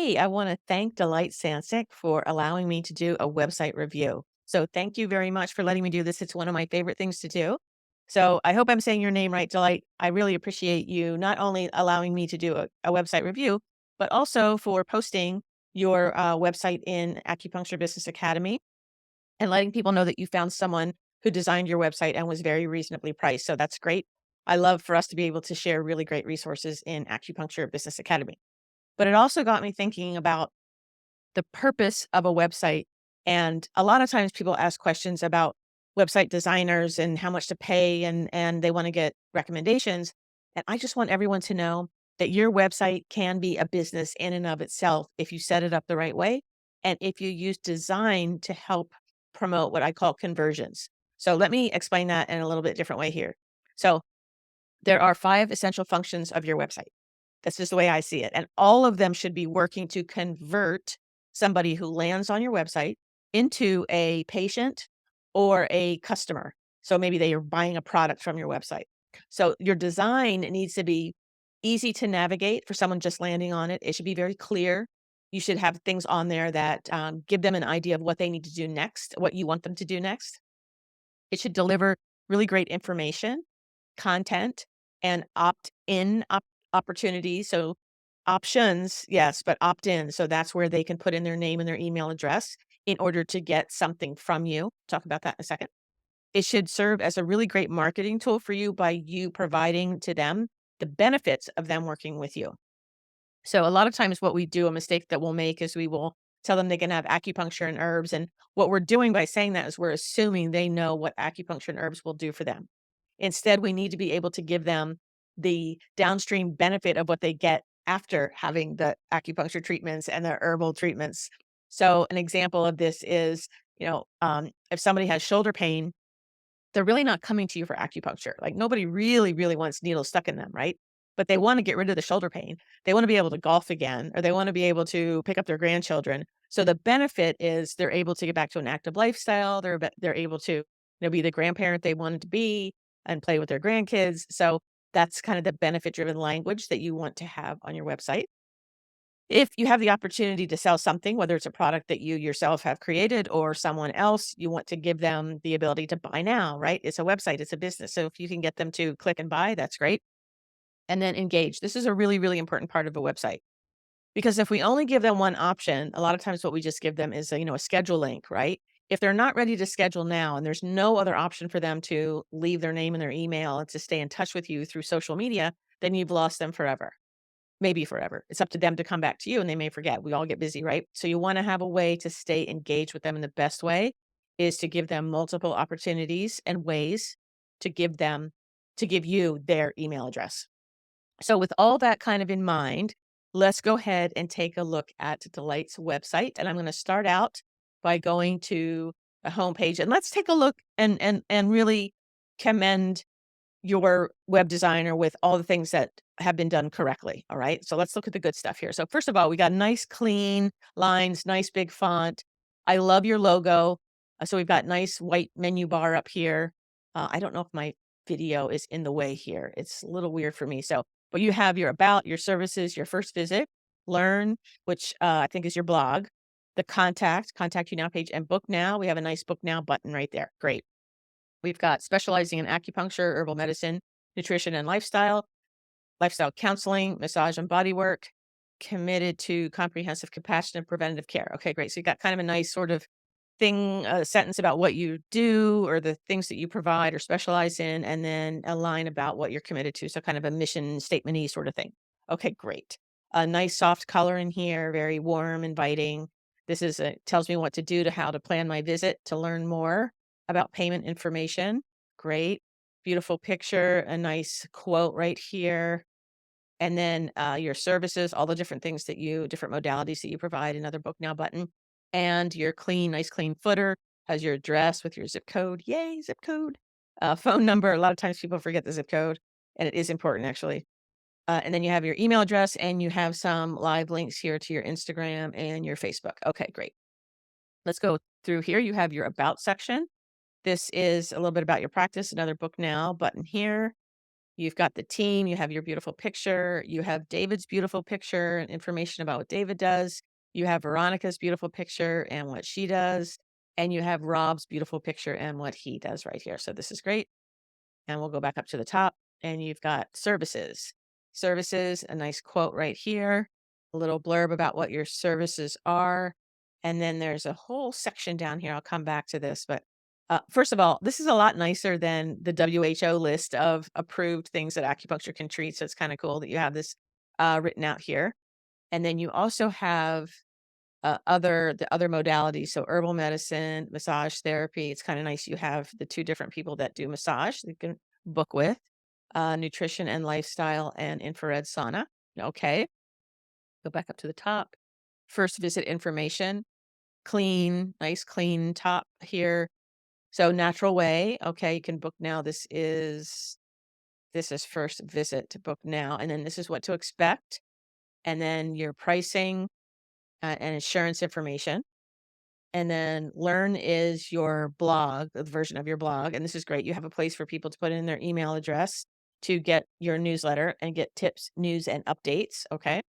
Hey, I want to thank Delight Sansick for allowing me to do a website review. So thank you very much for letting me do this. It's one of my favorite things to do. So I hope I'm saying your name right, Delight. I really appreciate you not only allowing me to do a website review, but also for posting your website in Acupuncture Business Academy and letting people know that you found someone who designed your website and was very reasonably priced. So that's great. I love for us to be able to share really great resources in Acupuncture Business Academy. But it also got me thinking about the purpose of a website. And a lot of times people ask questions about website designers and how much to pay and they want to get recommendations. And I just want everyone to know that your website can be a business in and of itself if you set it up the right way and if you use design to help promote what I call conversions. So let me explain that in a little bit different way here. So there are 5 essential functions of your website. That's just the way I see it, and all of them should be working to convert somebody who lands on your website into a patient or a customer. So maybe they are buying a product from your website. So your design needs to be easy to navigate for someone just landing on it. It should be very clear. You should have things on there that give them an idea of what they need to do next, what you want them to do next. It should deliver really great information, content, and opt-in opportunities. So options, yes, but opt-in. So that's where they can put in their name and their email address in order to get something from you. Talk about that in a second. It should serve as a really great marketing tool for you by you providing to them the benefits of them working with you. So a lot of times what we do, a mistake that we'll make is we will tell them they can have acupuncture and herbs. And what we're doing by saying that is we're assuming they know what acupuncture and herbs will do for them. Instead, we need to be able to give them the downstream benefit of what they get after having the acupuncture treatments and the herbal treatments. So an example of this is, if somebody has shoulder pain, they're really not coming to you for acupuncture. Like nobody really, really wants needles stuck in them, right? But they want to get rid of the shoulder pain. They want to be able to golf again, or they want to be able to pick up their grandchildren. So the benefit is they're able to get back to an active lifestyle. They're able to, be the grandparent they wanted to be and play with their grandkids. So that's kind of the benefit driven language that you want to have on your website. If you have the opportunity to sell something, whether it's a product that you yourself have created or someone else, you want to give them the ability to buy now, right? It's a website, it's a business. So if you can get them to click and buy, that's great. And then engage. This is a really, really important part of a website because if we only give them one option, a lot of times what we just give them is a schedule link, right? If they're not ready to schedule now and there's no other option for them to leave their name and their email and to stay in touch with you through social media, then you've lost them forever. Maybe forever. It's up to them to come back to you and they may forget. We all get busy, right? So you want to have a way to stay engaged with them. And the best way is to give them multiple opportunities and ways to give you their email address. So with all that kind of in mind, let's go ahead and take a look at Delight's website. And I'm going to start out by going to the homepage and let's take a look and really commend your web designer with all the things that have been done correctly. All right. So let's look at the good stuff here. So first of all, we got nice clean lines, nice big font. I love your logo. So we've got nice white menu bar up here. I don't know if my video is in the way here. It's a little weird for me. So, but you have your about, your services, your first visit, learn, which I think is your blog, the contact you now page, and book now. We have a nice book now button right there. Great. We've got specializing in acupuncture, herbal medicine, nutrition and lifestyle counseling, massage and body work, committed to comprehensive, compassionate, preventative care. Okay, great. So you got kind of a nice sort of thing, a sentence about what you do or the things that you provide or specialize in, and then a line about what you're committed to. So kind of a mission statement-y sort of thing. Okay, great. A nice soft color in here, very warm, inviting. This tells me what to do to how to plan my visit to learn more about payment information. Great. Beautiful picture, a nice quote right here. And then your services, all the different things different modalities that you provide, another book now button. And your nice clean footer has your address with your zip code. Yay, zip code. Phone number. A lot of times people forget the zip code, and it is important actually. And then you have your email address and you have some live links here to your Instagram and your Facebook. Okay, great. Let's go through here. You have your about section. This is a little bit about your practice, another book now button here. You've got the team, you have your beautiful picture, you have David's beautiful picture and information about what David does. You have Veronica's beautiful picture and what she does. And you have Rob's beautiful picture and what he does right here. So this is great. And we'll go back up to the top and you've got services. Services, a nice quote right here, a little blurb about what your services are. And then there's a whole section down here. I'll come back to this, but first of all, this is a lot nicer than the WHO list of approved things that acupuncture can treat. So it's kind of cool that you have this written out here. And then you also have the other modalities. So herbal medicine, massage therapy. It's kind of nice. You have the two different people that do massage that you can book with, nutrition and lifestyle and infrared sauna. Okay. Go back up to the top. First visit information, clean, nice clean top here. So natural way. Okay. You can book now. This is first visit to book now. And then this is what to expect. And then your pricing and insurance information. And then learn is your blog, the version of your blog. And this is great. You have a place for people to put in their email address to get your newsletter and get tips, news, and updates. Okay.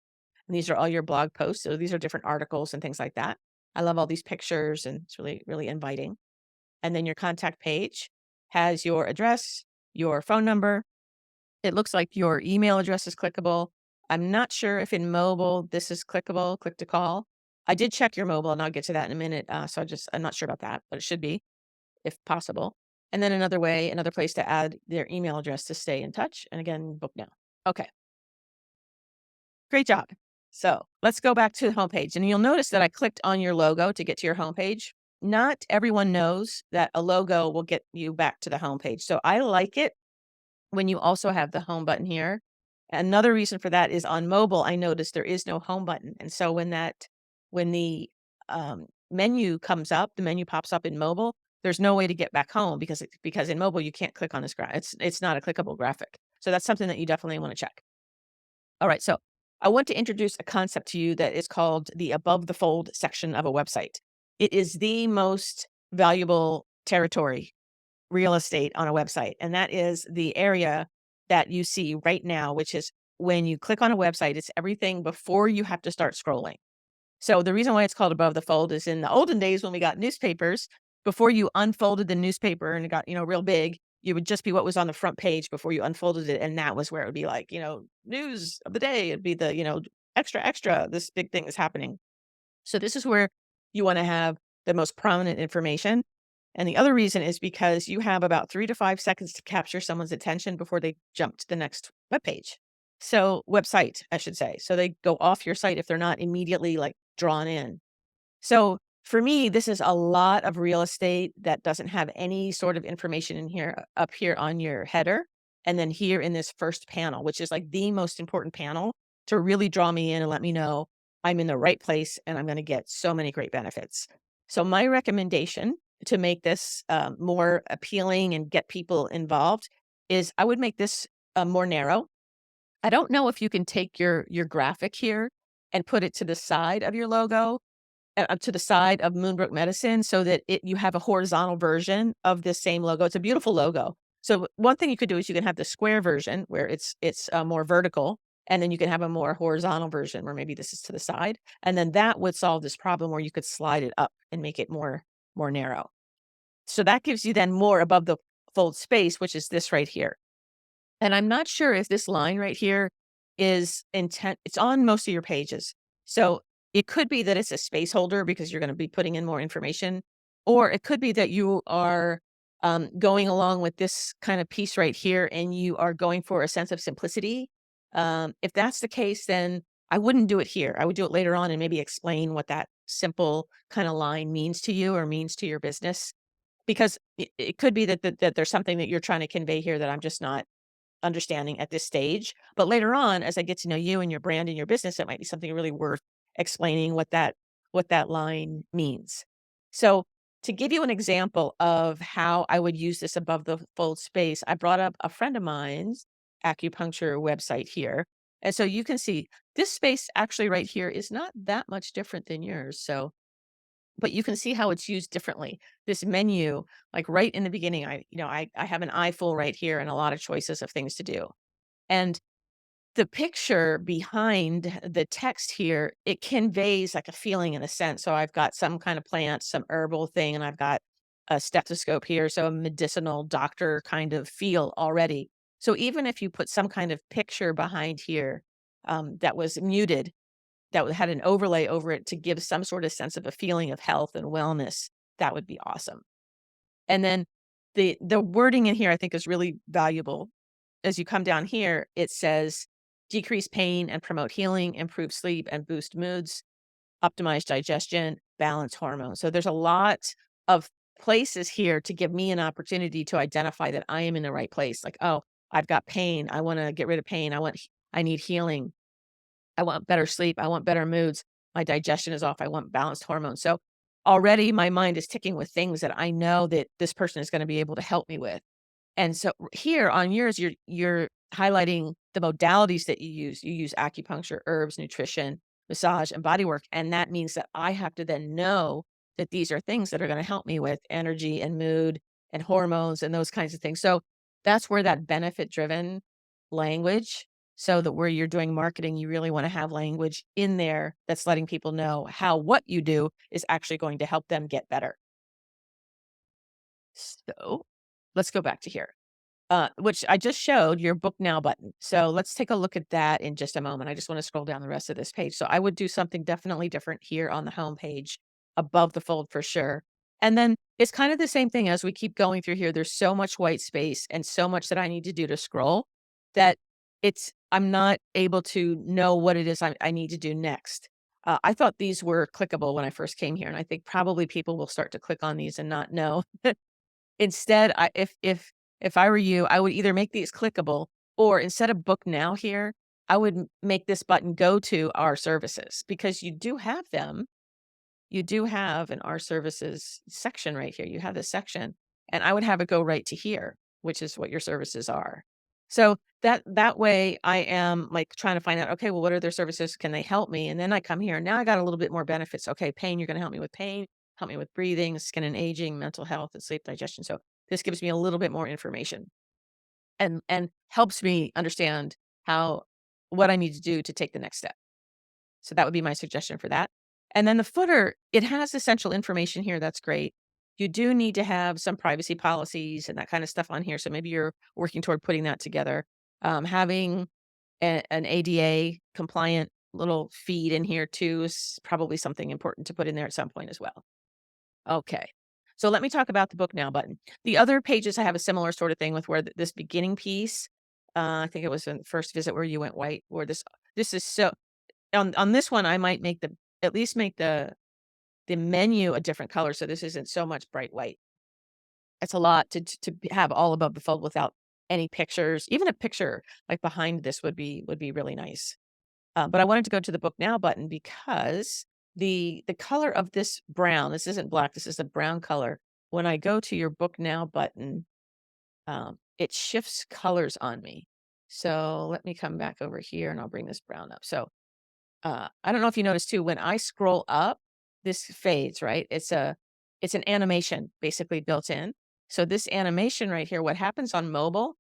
And these are all your blog posts. So these are different articles and things like that. I love all these pictures and it's really, really inviting. And then your contact page has your address, your phone number. It looks like your email address is clickable. I'm not sure if in mobile this is clickable, click to call. I did check your mobile and I'll get to that in a minute. I'm not sure about that, but it should be if possible. And then another place to add their email address to stay in touch. And again, book now. Okay. Great job. So let's go back to the homepage. And you'll notice that I clicked on your logo to get to your homepage. Not everyone knows that a logo will get you back to the homepage. So I like it when you also have the home button here. Another reason for that is on mobile, I noticed there is no home button. And so when the menu comes up, the menu pops up in mobile, there's no way to get back home because in mobile you can't click on this graphic. It's not a clickable graphic. So that's something that you definitely want to check. All right, so I want to introduce a concept to you that is called the above the fold section of a website. It is the most valuable territory real estate on a website. And that is the area that you see right now, which is when you click on a website, it's everything before you have to start scrolling. So the reason why it's called above the fold is in the olden days when we got newspapers, before you unfolded the newspaper and it got, real big, it would just be what was on the front page before you unfolded it. And that was where it would be like, news of the day. It'd be the, extra, extra, this big thing is happening. So this is where you want to have the most prominent information. And the other reason is because you have about 3 to 5 seconds to capture someone's attention before they jump to the next webpage. So website, I should say. So they go off your site if they're not immediately like drawn in. So for me, this is a lot of real estate that doesn't have any sort of information in here, up here on your header. And then here in this first panel, which is like the most important panel to really draw me in and let me know I'm in the right place and I'm going to get so many great benefits. So my recommendation to make this more appealing and get people involved is I would make this more narrow. I don't know if you can take your graphic here and put it to the side of your logo, to the side of Moonbrook Medicine so that you have a horizontal version of this same logo. It's a beautiful logo. So one thing you could do is you can have the square version where it's more vertical, and then you can have a more horizontal version where maybe this is to the side, and then that would solve this problem where you could slide it up and make it more narrow. So that gives you then more above the fold space, which is this right here. And I'm not sure if this line right here is intent. It's on most of your pages. So it could be that it's a space holder because you're going to be putting in more information, or it could be that you are going along with this kind of piece right here and you are going for a sense of simplicity. If that's the case, then I wouldn't do it here. I would do it later on and maybe explain what that simple kind of line means to you or means to your business. Because it could be that there's something that you're trying to convey here that I'm just not understanding at this stage. But later on, as I get to know you and your brand and your business, it might be something really worth explaining what that line means. So to give you an example of how I would use this above the fold space, I brought up a friend of mine's acupuncture website here. And so you can see this space actually right here is not that much different than yours. So but you can see how it's used differently. This menu, like right in the beginning, I have an eye full right here and a lot of choices of things to do. And the picture behind the text here, it conveys like a feeling in a sense. So I've got some kind of plant, some herbal thing, and I've got a stethoscope here. So a medicinal doctor kind of feel already. So even if you put some kind of picture behind here that was muted, had an overlay over it to give some sort of sense of a feeling of health and wellness, that would be awesome. And then the wording in here I think is really valuable. As you come down here, it says decrease pain and promote healing, improve sleep and boost moods, optimize digestion, balance hormones. So there's a lot of places here to give me an opportunity to identify that I am in the right place. Like, oh, I've got pain. I want to get rid of pain. I need healing. I want better sleep. I want better moods. My digestion is off. I want balanced hormones. So already my mind is ticking with things that I know that this person is going to be able to help me with. And so here on yours, you're highlighting the modalities that you use. You use acupuncture, herbs, nutrition, massage, and body work. And that means that I have to then know that these are things that are going to help me with energy and mood and hormones and those kinds of things. So that's where that benefit driven language. So that where you're doing marketing, you really want to have language in there that's letting people know how what you do is actually going to help them get better. So let's go back to here. Which I just showed your book now button. So let's take a look at that in just a moment. I just want to scroll down the rest of this page. So I would do something definitely different here on the home page above the fold for sure. And then it's kind of the same thing as we keep going through here. There's so much white space and so much that I need to do to scroll that I'm not able to know what it is I need to do next. I thought these were clickable when I first came here, and I think probably people will start to click on these and not know. Instead, if I were you, I would either make these clickable or instead of book now here, I would make this button go to our services because you do have them. You do have an our services section right here. You have this section and I would have it go right to here, which is what your services are. So that way I am like trying to find out, okay, well, what are their services? Can they help me? And then I come here. Now I got a little bit more benefits. Okay, pain, you're going to help me with pain, help me with breathing, skin and aging, mental health, and sleep digestion. So this gives me a little bit more information and helps me understand how what I need to do to take the next step. So that would be my suggestion for that. And then the footer, it has essential information here. That's great. You do need to have some privacy policies and that kind of stuff on here. So maybe you're working toward putting that together. Having an ADA compliant little feed in here too is probably something important to put in there at some point as well. Okay. So let me talk about the book now button. The other pages I have a similar sort of thing with where this beginning piece, I think it was in the first visit where you went white, where this is so on this one, I might make at least make the menu a different color, so this isn't so much bright white. It's a lot to have all above the fold without any pictures. Even a picture, like, behind this would be really nice. But I wanted to go to the Book Now button because the color of this brown, this isn't black, this is a brown color. When I go to your Book Now button, it shifts colors on me. So let me come back over here, and I'll bring this brown up. So I don't know if you noticed too, when I scroll up, this fades, right? It's an animation basically built in. So this animation right here, what happens on mobile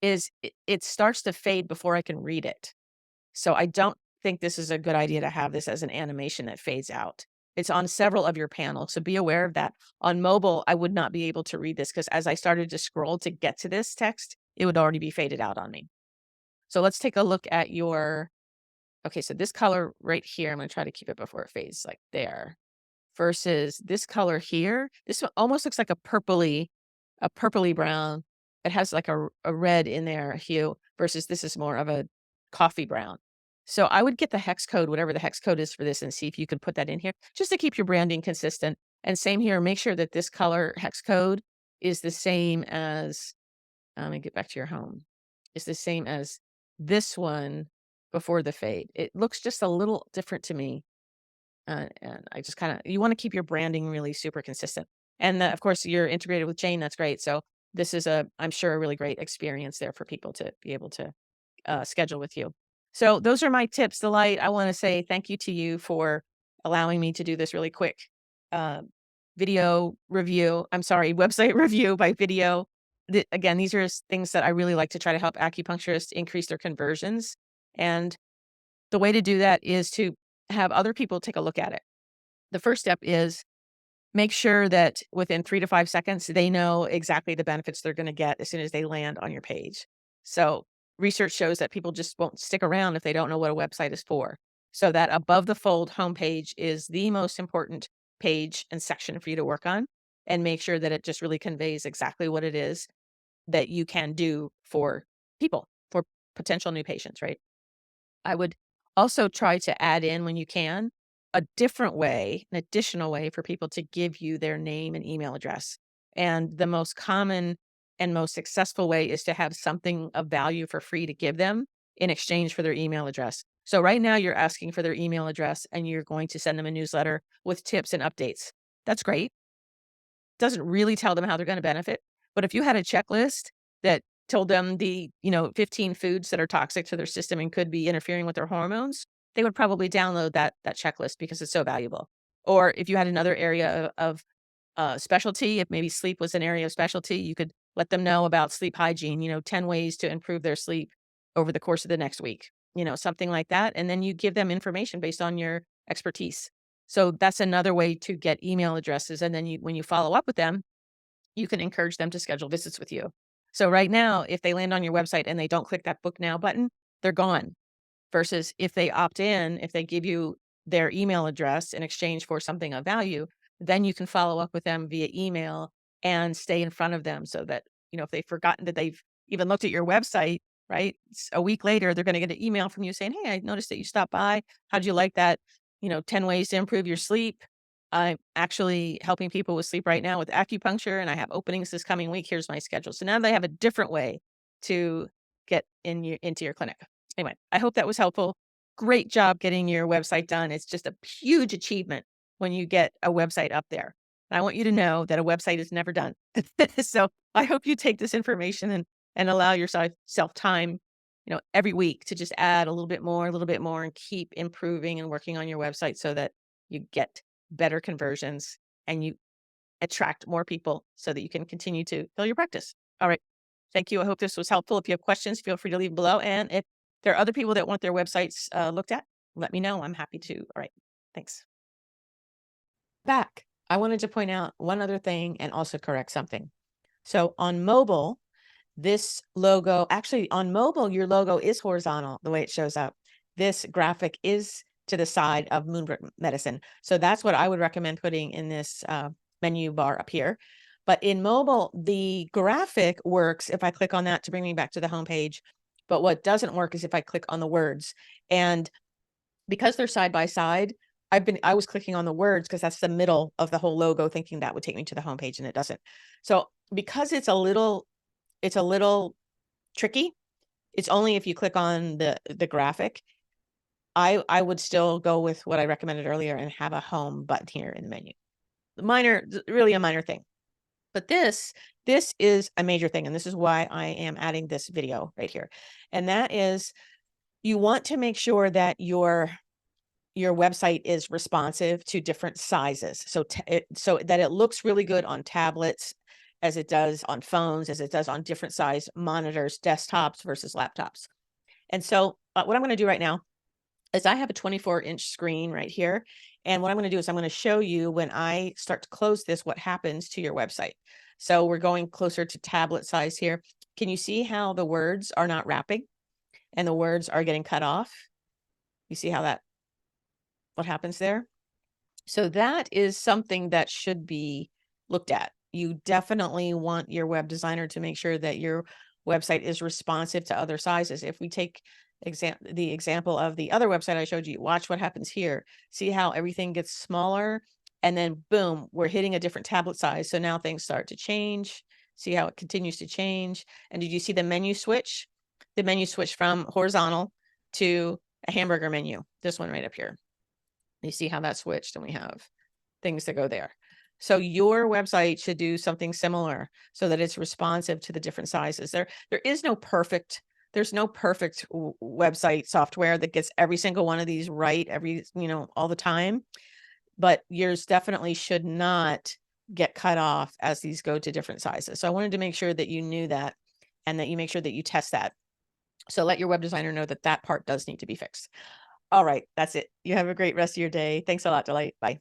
is it starts to fade before I can read it. So I don't think this is a good idea to have this as an animation that fades out. It's on several of your panels, so be aware of that. On mobile, I would not be able to read this because as I started to scroll to get to this text, it would already be faded out on me. So let's take a look at your okay, so this color right here, I'm gonna try to keep it before it fades, like there, versus this color here. This one almost looks like a purpley brown. It has like a red in there hue versus this is more of a coffee brown. So I would get the hex code, whatever the hex code is for this, and see if you could put that in here just to keep your branding consistent. And same here, make sure that this color hex code is the same as, let me get back to your home, is the same as this one before the fade. It looks just a little different to me. And I just kind of, you want to keep your branding really super consistent. And of course, you're integrated with Jane. That's great. So this is I'm sure, a really great experience there for people to be able to schedule with you. So those are my tips. Delight, I want to say thank you to you for allowing me to do this really quick video review. I'm sorry, website review by video. Again, these are things that I really like to try to help acupuncturists increase their conversions. And the way to do that is to have other people take a look at it. The first step is make sure that within 3 to 5 seconds, they know exactly the benefits they're going to get as soon as they land on your page. So research shows that people just won't stick around if they don't know what a website is for. So that above the fold homepage is the most important page and section for you to work on, and make sure that it just really conveys exactly what it is that you can do for people, for potential new patients, right? I would also try to add in, when you can, a different way, an additional way for people to give you their name and email address. And the most common and most successful way is to have something of value for free to give them in exchange for their email address. So right now you're asking for their email address and you're going to send them a newsletter with tips and updates. That's great. Doesn't really tell them how they're going to benefit. But if you had a checklist that told them the, 15 foods that are toxic to their system and could be interfering with their hormones, they would probably download that checklist because it's so valuable. Or if you had another area of specialty, if maybe sleep was an area of specialty, you could let them know about sleep hygiene, 10 ways to improve their sleep over the course of the next week, something like that. And then you give them information based on your expertise. So that's another way to get email addresses. And then when you follow up with them, you can encourage them to schedule visits with you. So right now, if they land on your website and they don't click that book now button, they're gone. Versus if they opt in, if they give you their email address in exchange for something of value, then you can follow up with them via email and stay in front of them so that, if they've forgotten that they've even looked at your website, right? A week later, they're going to get an email from you saying, "Hey, I noticed that you stopped by. How'd you like that? 10 ways to improve your sleep. I'm actually helping people with sleep right now with acupuncture, and I have openings this coming week. Here's my schedule." So now they have a different way to get into your clinic. Anyway, I hope that was helpful. Great job getting your website done. It's just a huge achievement when you get a website up there. And I want you to know that a website is never done. So I hope you take this information and allow yourself time, every week to just add a little bit more, and keep improving and working on your website so that you get better conversions and you attract more people so that you can continue to fill your practice. All right. Thank you. I hope this was helpful. If you have questions, feel free to leave below. And if there are other people that want their websites looked at, let me know. I'm happy to. All right. Thanks. Back. I wanted to point out one other thing and also correct something. So on mobile, this logo, actually on mobile, your logo is horizontal the way it shows up. This graphic is to the side of Moonbrook Medicine. So that's what I would recommend putting in this menu bar up here. But in mobile, the graphic works if I click on that to bring me back to the home page. But what doesn't work is if I click on the words. And because they're side by side, I was clicking on the words because that's the middle of the whole logo, thinking that would take me to the home page, and it doesn't. So because it's a little tricky, it's only if you click on the graphic. I would still go with what I recommended earlier and have a home button here in the menu. Really a minor thing. But this is a major thing, and this is why I am adding this video right here. And that is, you want to make sure that your website is responsive to different sizes. So that it looks really good on tablets, as it does on phones, as it does on different size monitors, desktops versus laptops. And so what I'm going to do right now is I have a 24-inch screen right here. And what I'm going to do is I'm going to show you when I start to close this, what happens to your website. So we're going closer to tablet size here. Can you see how the words are not wrapping and the words are getting cut off? You see how what happens there? So that is something that should be looked at. You definitely want your web designer to make sure that your website is responsive to other sizes. If we take the example of the other website I showed you, watch what happens here. See how everything gets smaller, and then boom, we're hitting a different tablet size. So now things start to change. See how it continues to change. And did you see the menu switch? The menu switched from horizontal to a hamburger menu. This one right up here. You see how that switched, and we have things that go there. So your website should do something similar so that it's responsive to the different sizes. There's no perfect website software that gets every single one of these right all the time. but yours definitely should not get cut off as these go to different sizes. So I wanted to make sure that you knew that and that you make sure that you test that. So let your web designer know that that part does need to be fixed. All right, that's it. You have a great rest of your day. Thanks a lot, Delight. Bye.